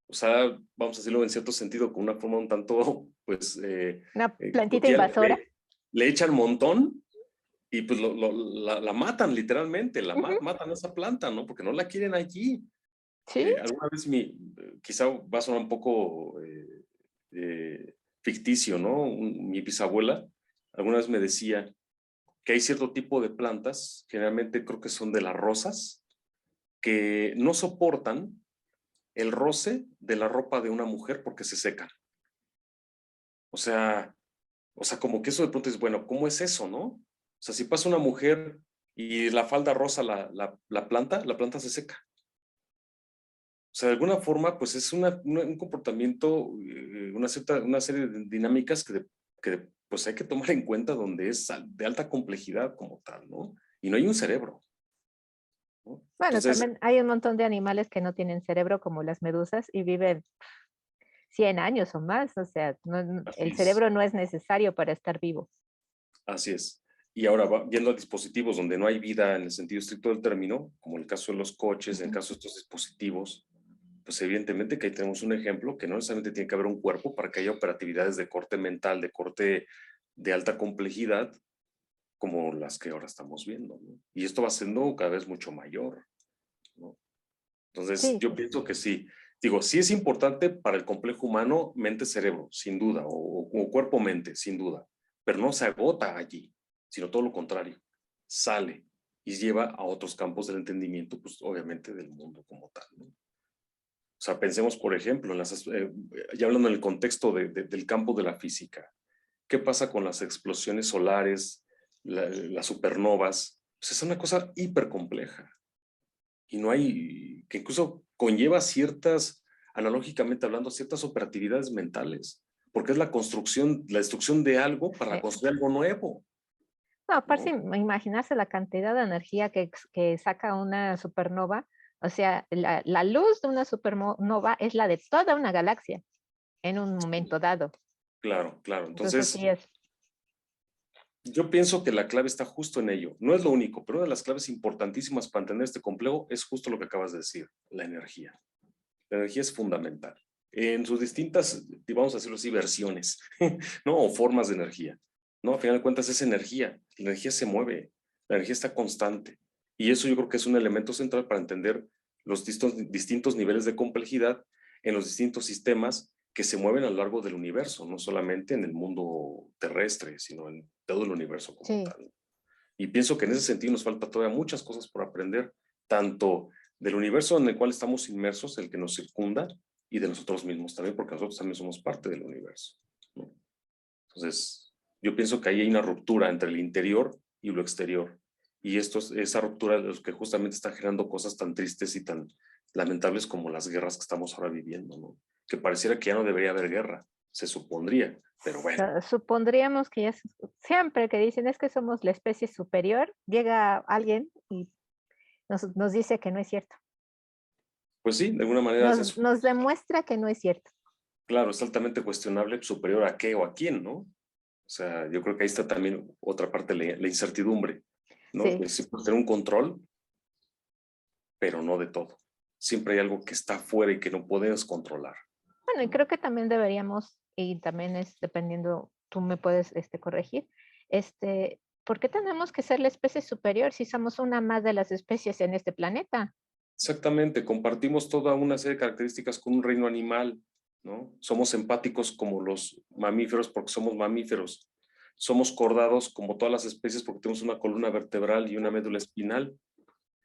o sea, vamos a decirlo en cierto sentido, con una forma un tanto, pues, Una plantita coloquial, invasora. le echan montón y pues la matan literalmente, Ujú, matan a esa planta, ¿no? Porque no la quieren allí. sí, Alguna vez quizá va a sonar un poco ficticio, ¿no? Mi bisabuela alguna vez me decía que hay cierto tipo de plantas, generalmente creo que son de las rosas, que no soportan el roce de la ropa de una mujer porque se secan. O sea, como que eso de pronto es, bueno, ¿cómo es eso, no? O sea, si pasa una mujer y la falda rosa la planta se seca. O sea, de alguna forma, pues es un comportamiento, una serie de dinámicas que pues hay que tomar en cuenta donde es de alta complejidad como tal, ¿no? Y no hay un cerebro, ¿no? bueno, Entonces, también hay un montón de animales que no tienen cerebro, como las medusas, y viven 100 años o más. O sea, así el es, cerebro no es necesario para estar vivo. así es. Y ahora, yendo a dispositivos donde no hay vida en el sentido estricto del término, como en el caso de los coches, en el Ujú. caso de estos dispositivos, pues evidentemente que ahí tenemos un ejemplo que no necesariamente tiene que haber un cuerpo para que haya operatividades de corte mental, de corte de alta complejidad, como las que ahora estamos viendo, ¿no? Y esto va siendo cada vez mucho mayor, ¿no? Entonces, Sí, yo pues. pienso que sí. Digo, sí es importante para el complejo humano mente-cerebro, sin duda, o cuerpo-mente, sin duda, pero no se agota allí, sino todo lo contrario, sale y lleva a otros campos del entendimiento, pues obviamente del mundo como tal, ¿no? O sea, pensemos, por ejemplo, ya hablando en el contexto del campo de la física, ¿qué pasa con las explosiones solares, las supernovas? Pues es una cosa hiper compleja y no hay, que incluso conlleva ciertas, analógicamente hablando, ciertas operatividades mentales, porque es la construcción, la destrucción de algo para Sí. construir algo nuevo, No, aparte, ¿no? imaginarse la cantidad de energía que saca una supernova. O sea, la luz de una supernova es la de toda una galaxia en un momento dado. Claro, claro. Entonces sí Entonces, es. yo pienso que la clave está justo en ello. No es lo único, pero una de las claves importantísimas para entender este complejo es justo lo que acabas de decir, la energía. La energía es fundamental en sus distintas, vamos a decirlo así, versiones, ¿no? O formas de energía, ¿no? A final de cuentas es energía. La energía se mueve, la energía está constante. Y eso yo creo que es un elemento central para entender los distintos niveles de complejidad en los distintos sistemas que se mueven a lo largo del universo, no solamente en el mundo terrestre, sino en todo el universo como Sí. tal. Y pienso que en ese sentido nos falta todavía muchas cosas por aprender, tanto del universo en el cual estamos inmersos, el que nos circunda, y de nosotros mismos también, porque nosotros también somos parte del universo, ¿no? Entonces, yo pienso que ahí hay una ruptura entre el interior y lo exterior. Y esa ruptura es lo que justamente está generando cosas tan tristes y tan lamentables como las guerras que estamos ahora viviendo, ¿no? Que pareciera que ya no debería haber guerra, se supondría, pero bueno. Supondríamos que siempre que dicen es que somos la especie superior, llega alguien y nos dice que no es cierto. Pues sí, de alguna manera Nos demuestra que no es cierto. claro, es altamente cuestionable, superior a qué o a quién, ¿no? O sea, yo creo que ahí está también otra parte de la incertidumbre. ¿no? Sí. Sí puedes tener un control, pero no de todo. Siempre hay algo que está afuera y que no puedes controlar. Bueno, y creo que también deberíamos, y también es dependiendo, tú me puedes corregir, ¿por qué tenemos que ser la especie superior si somos una más de las especies en este planeta? Exactamente, compartimos toda una serie de características con un reino animal, ¿no? Somos empáticos como los mamíferos porque somos mamíferos. Somos cordados como todas las especies porque tenemos una columna vertebral y una médula espinal,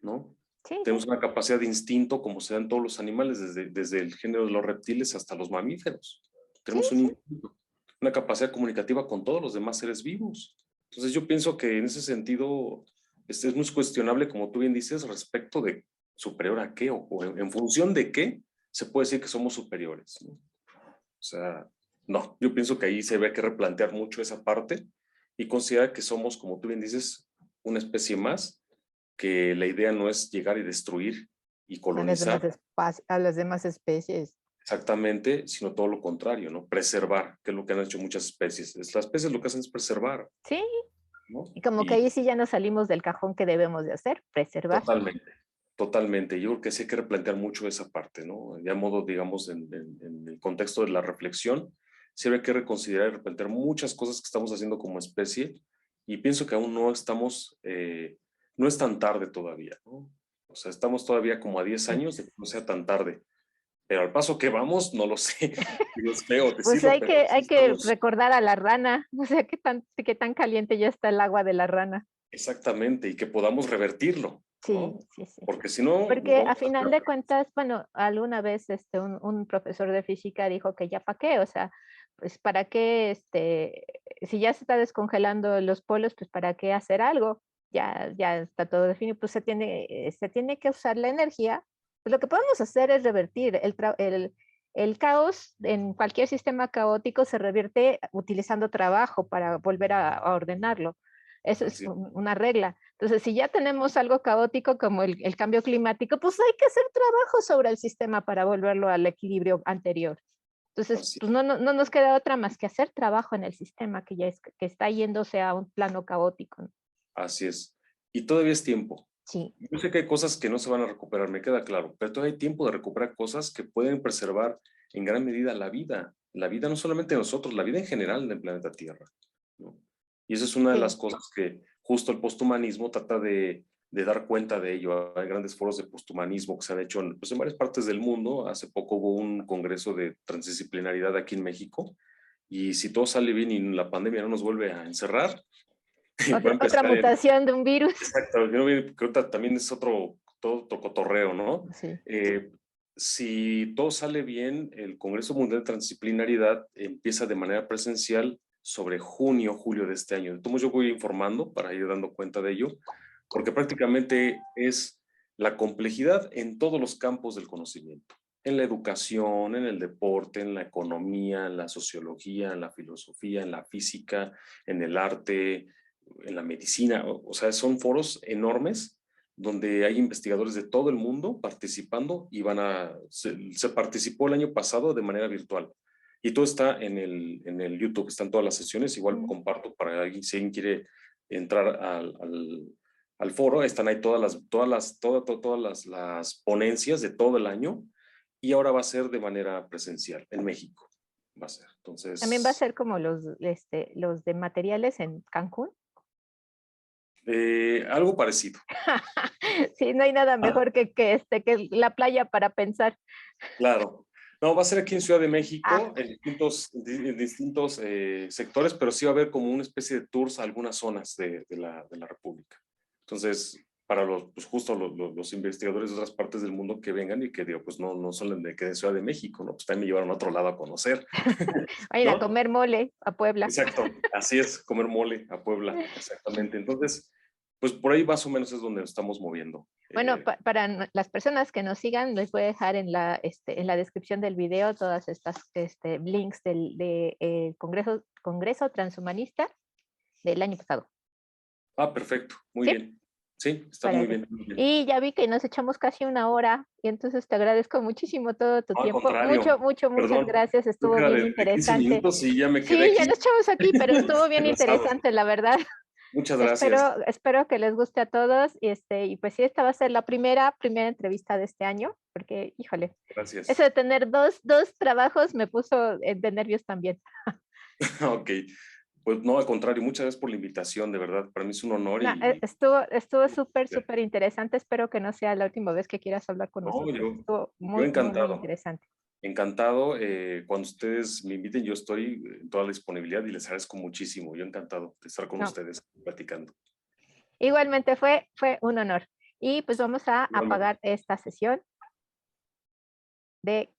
¿no? Sí, sí, Tenemos una capacidad de instinto como se dan todos los animales, desde el género de los reptiles hasta los mamíferos. sí, Tenemos un sí. instinto, una capacidad comunicativa con todos los demás seres vivos. Entonces yo pienso que en ese sentido es muy cuestionable, como tú bien dices, respecto de superior a qué o en función de qué se puede decir que somos superiores, ¿no? O sea, no, yo pienso que ahí se ve que replantear mucho esa parte y considerar que somos, como tú bien dices, una especie más, que la idea no es llegar y destruir y colonizar A las demás especies. exactamente, sino todo lo contrario, ¿no? Preservar, que es lo que han hecho muchas especies. Las especies lo que hacen es preservar, Sí, ¿no? y como que Y ahí sí ya nos salimos del cajón que debemos de hacer, preservar. totalmente, totalmente. Yo creo que sí hay que replantear mucho esa parte, ¿no? Ya a modo, digamos, en el contexto de la reflexión, sí hay que reconsiderar y replantear muchas cosas que estamos haciendo como especie y pienso que aún no estamos, no es tan tarde todavía, ¿no? O sea, estamos todavía como a 10 Sí. años de que no sea tan tarde, pero al paso que vamos, no lo sé. Digo, es feo Pues decirlo, pero sí hay que estamos recordar a la rana, o sea, qué tan caliente ya está el agua de la rana. exactamente y que podamos revertirlo, Sí, ¿no? sí, sí. Porque si no, nos Porque a vamos a final de cuentas, bueno, alguna vez un profesor de física dijo que ya para qué, o sea, pues para qué, si ya se está descongelando los polos, pues para qué hacer algo, ya está todo definido, pues se tiene que usar la energía. Pues lo que podemos hacer es revertir el caos en cualquier sistema caótico se revierte utilizando trabajo para volver a ordenarlo. Eso es así es. una regla. Entonces, si ya tenemos algo caótico como el cambio climático, pues hay que hacer trabajo sobre el sistema para volverlo al equilibrio anterior. Entonces, Así, pues no nos queda otra más que hacer trabajo en el sistema que que está yéndose a un plano caótico, ¿no? así es. Y todavía es tiempo. Sí, Yo sé que hay cosas que no se van a recuperar, me queda claro, pero todavía hay tiempo de recuperar cosas que pueden preservar en gran medida la vida. La vida no solamente de nosotros, la vida en general del planeta Tierra, ¿no? Y esa es una de las sí. cosas que justo el posthumanismo trata de dar cuenta de ello. Hay grandes foros de posthumanismo que se han hecho pues, en varias partes del mundo. Hace poco hubo un congreso de transdisciplinaridad aquí en México. Y si todo sale bien y la pandemia no nos vuelve a encerrar, va a Otra empezar en... mutación de un virus. Exacto, yo creo que ahorita también es todo otro cotorreo, ¿no? Sí. Si todo sale bien, el Congreso Mundial de Transdisciplinaridad empieza de manera presencial sobre junio, julio de este año. Entonces yo voy informando para ir dando cuenta de ello, porque prácticamente es la complejidad en todos los campos del conocimiento, en la educación, en el deporte, en la economía, en la sociología, en la filosofía, en la física, en el arte, en la medicina. O sea, son foros enormes donde hay investigadores de todo el mundo participando y se participó el año pasado de manera virtual. Y todo está en el YouTube, están todas las sesiones, igual Mm. comparto para alguien, si alguien quiere entrar al foro, están ahí todas las ponencias de todo el año y ahora va a ser de manera presencial en México, va a ser. También va a Entonces, ser como los de materiales en Cancún. algo parecido. Sí, no hay nada Ah, mejor que la playa para pensar. claro. No, va a ser aquí en Ciudad de Ah, México, en distintos sectores, pero sí va a haber como una especie de tours a algunas zonas de la República. Entonces, para pues justo los investigadores de otras partes del mundo que vengan y que digo, pues no son de Ciudad de México, ¿no? Pues también me llevaron a otro lado a conocer, a ir a ¿no? comer mole a Puebla. Exacto, así es, comer mole a Puebla, exactamente. Entonces, pues por ahí más o menos es donde nos estamos moviendo. Bueno, para las personas que nos sigan, les voy a dejar en la descripción del video todas estas links Congreso Transhumanista del año pasado. Perfecto, muy ¿Sí? bien. Sí, está Para muy que... bien, muy bien. Y ya vi que nos echamos casi una hora y entonces te agradezco muchísimo todo tu No, al tiempo. contrario, Muchas perdón, gracias. creo que Estuvo era bien de 15 interesante. minutos y ya me quedé Sí, ya aquí nos echamos aquí, pero estuvo bien enlazado. interesante, la verdad. Muchas gracias. Espero que les guste a todos y pues sí, esta va a ser la primera entrevista de este año, porque híjole, eso Gracias. de tener dos trabajos me puso de nervios también. Ok. Pues no, al contrario, muchas gracias por la invitación, de verdad. Para mí es un honor No, y estuvo súper interesante. Espero que no sea la última vez que quieras hablar con no, nosotros. Estuvo yo muy encantado. interesante. Encantado. Cuando ustedes me inviten, yo estoy en toda la disponibilidad y les agradezco muchísimo. Yo encantado de estar con No, ustedes platicando. igualmente fue un honor. Y pues vamos a Igualmente. apagar esta sesión de